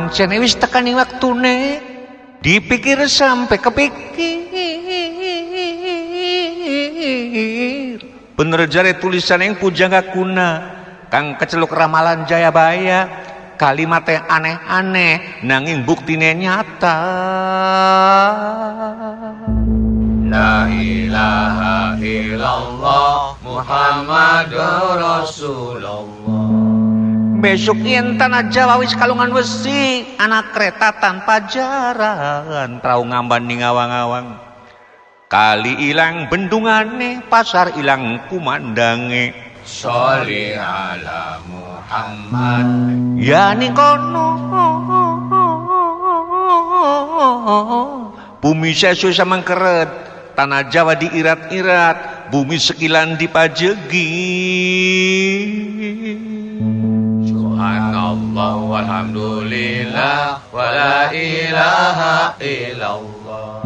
pancen wis tekaning waktune dipikir sampai kepikir. Bener jare tulisan yang pujangga kuna kang keceluk ramalan Jayabaya, kalimat yang aneh-aneh nanging buktine nyata. La ilaha illallah Muhammadur Rasulullah. Besok yen tanah Jawa wis kalungan wesi, anak kereta tanpa jaran, trau ngambani ngawang-ngawang. Kali ilang bendungane, pasar ilang kumandange. Sholli ala Muhammad. Ya ning kono bumi sesu samang keret, tanah Jawa diirat-irat, bumi sekilan dipajegi. Subhanallah walhamdulillah wala ilaha illallah.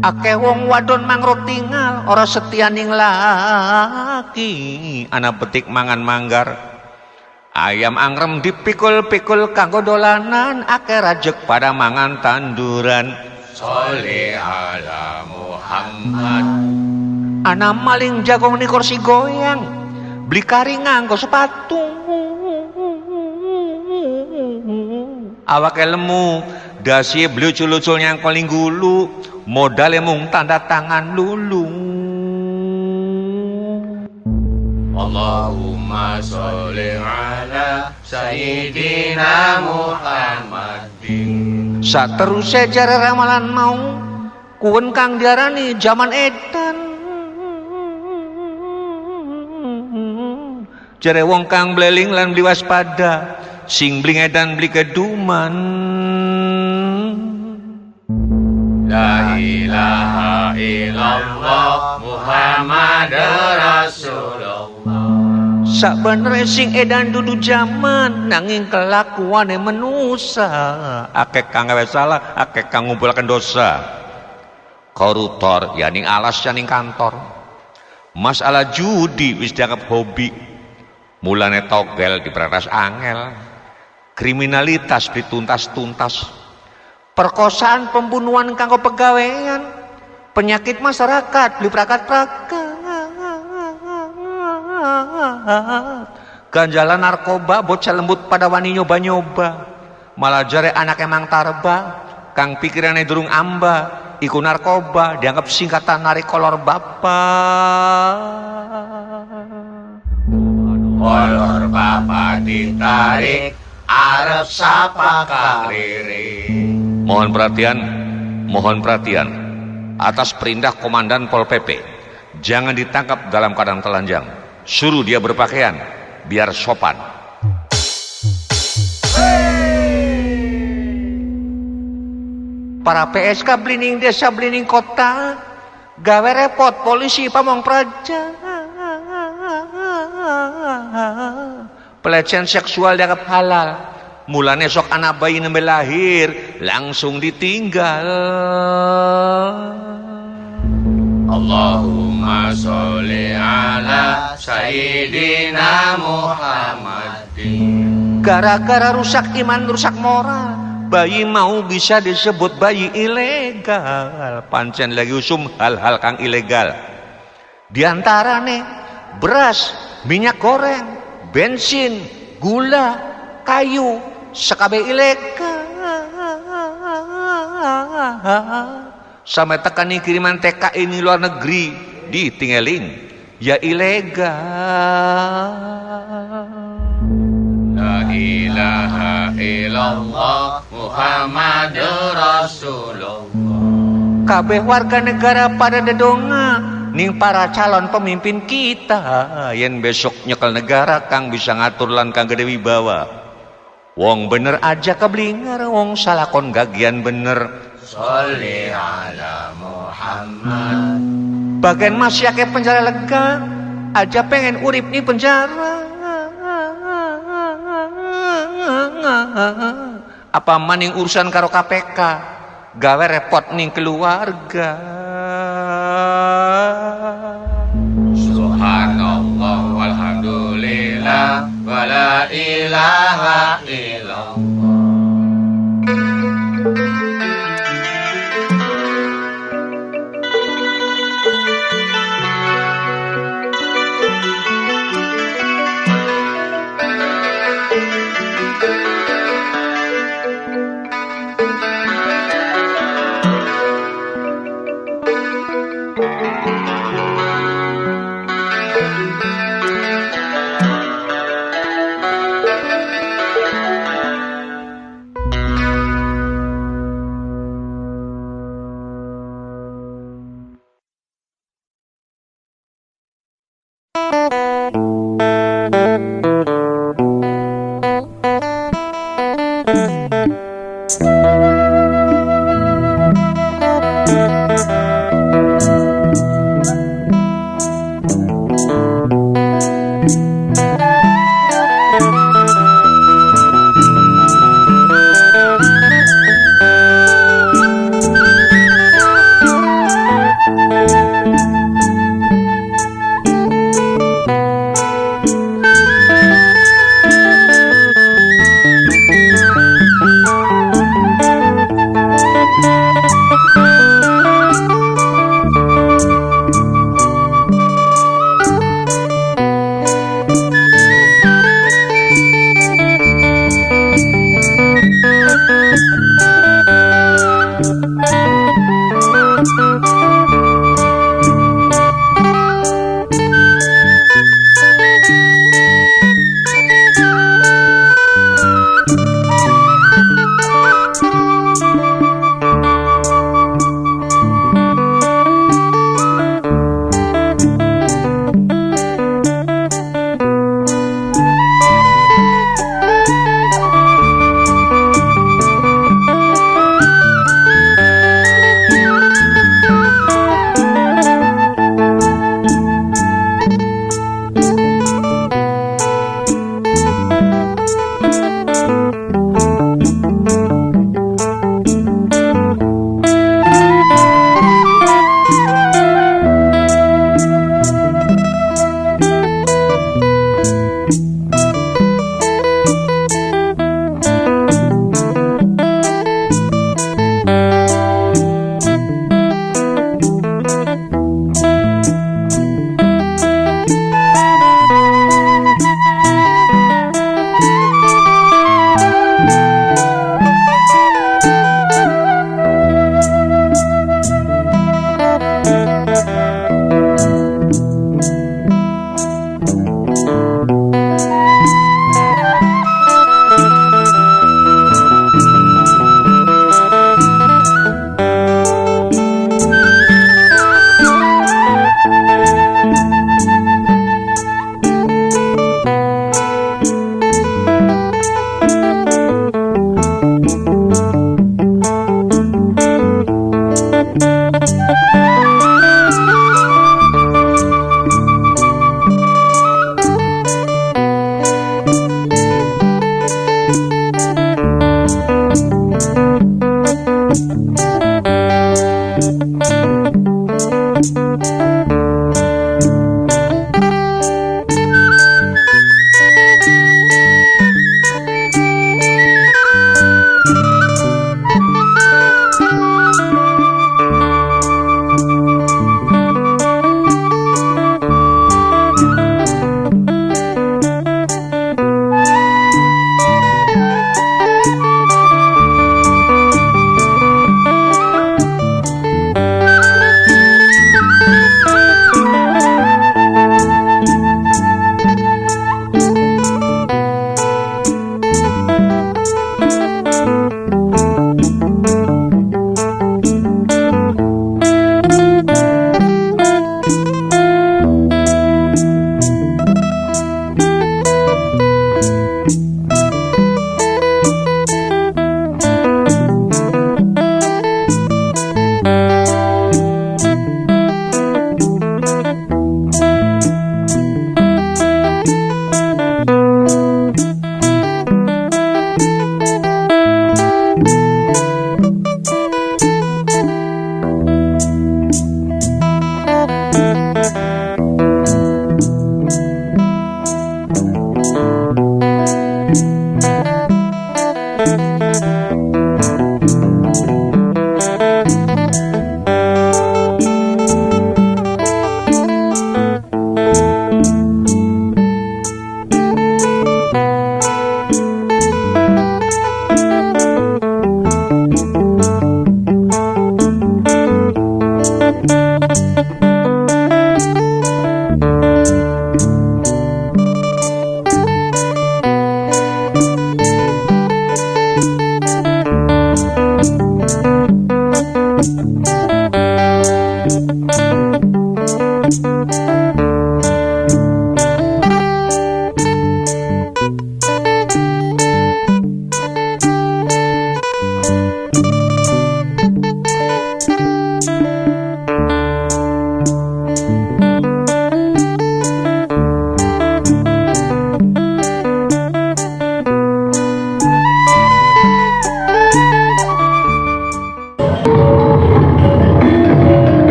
Akeh wong wadon mangrot tinggal ora setia ning laki, anak petik mangan manggar. Ayam angrem dipikul-pikul kanggo dolanan, akeh rajek pada mangan tanduran. Sholli ala Muhammad. Anak maling jagong ni kursi goyang, beli kari nganggo sepatu. Awake lemu, dasi blucul-lucul yang koling gulu, modal mung tanda tangan lulu. Allahumma sholli ala Sayyidina Muhammadin. Saterusé jare ramalan mau kuwen kang diarani zaman edan. Jare wong kang bleling lan beli waspada, sing bling edan beli keduman. La ilaha illallah Muhammadur Rasulullah. Sabeneré sing edan dudu zaman, nanging kelakuane menusa. Akeh kang gawe salah, akeh kang ngumpulkeun dosa. Koruptor ya ning alas ya ning kantor. Masalah judi wis dianggap hobi. Mulane togel diperantas angel. Kriminalitas dituntas-tuntas. Perkosaan, pembunuhan kanggo pegawean, penyakit masyarakat beli prakat-prakat. Ganjalan narkoba bocah lembut pada wani nyoba-nyoba, malah jare anak emang tarba kang pikirannya durung amba iku narkoba dianggap singkatan narik kolor bapak. Kolor bapak ditarik arep sapa kariri. Mohon perhatian atas perintah Komandan Pol PP, jangan ditangkap dalam keadaan telanjang. Suruh dia berpakaian biar sopan. Para PSK blining desa blining kota gawe repot polisi pamong praja. Pelecehan seksual dianggap halal, mulane sok anak bayi nembe lahir langsung ditinggal. Allahumma sholli ala Sayyidina Muhammadin. Gara-gara rusak iman, rusak moral, bayi mau bisa disebut bayi ilegal. Pancen lagi usum hal-hal kang ilegal. Di antarane beras, minyak goreng, bensin, gula, kayu, sekabe ilegal. Sampai tekani kiriman TKI ini luar negeri ditinggalin ya ilegal. La ilaha illallah Muhammadur Rasulullah. Kabeh warga negara pada dedonga ning para calon pemimpin kita, yen besok nyekel negara kang bisa ngatur lan kang gede wibawa. Wong bener aja keblinger, wong salah kon gagian bener. Sholli ala Muhammad. Bagian masih akeh penjara lega, aja pengen urip di penjara. Apa maning urusan karo KPK, gawe repot ning keluarga. Subhanallah walhamdulillah wala ilaha illallah.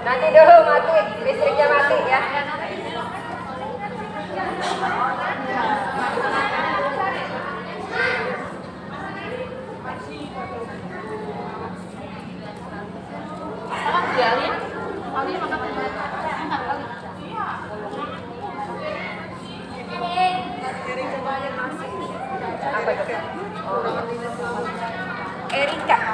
Nanti dulu mati, listriknya mati ya. Apa itu? Erika.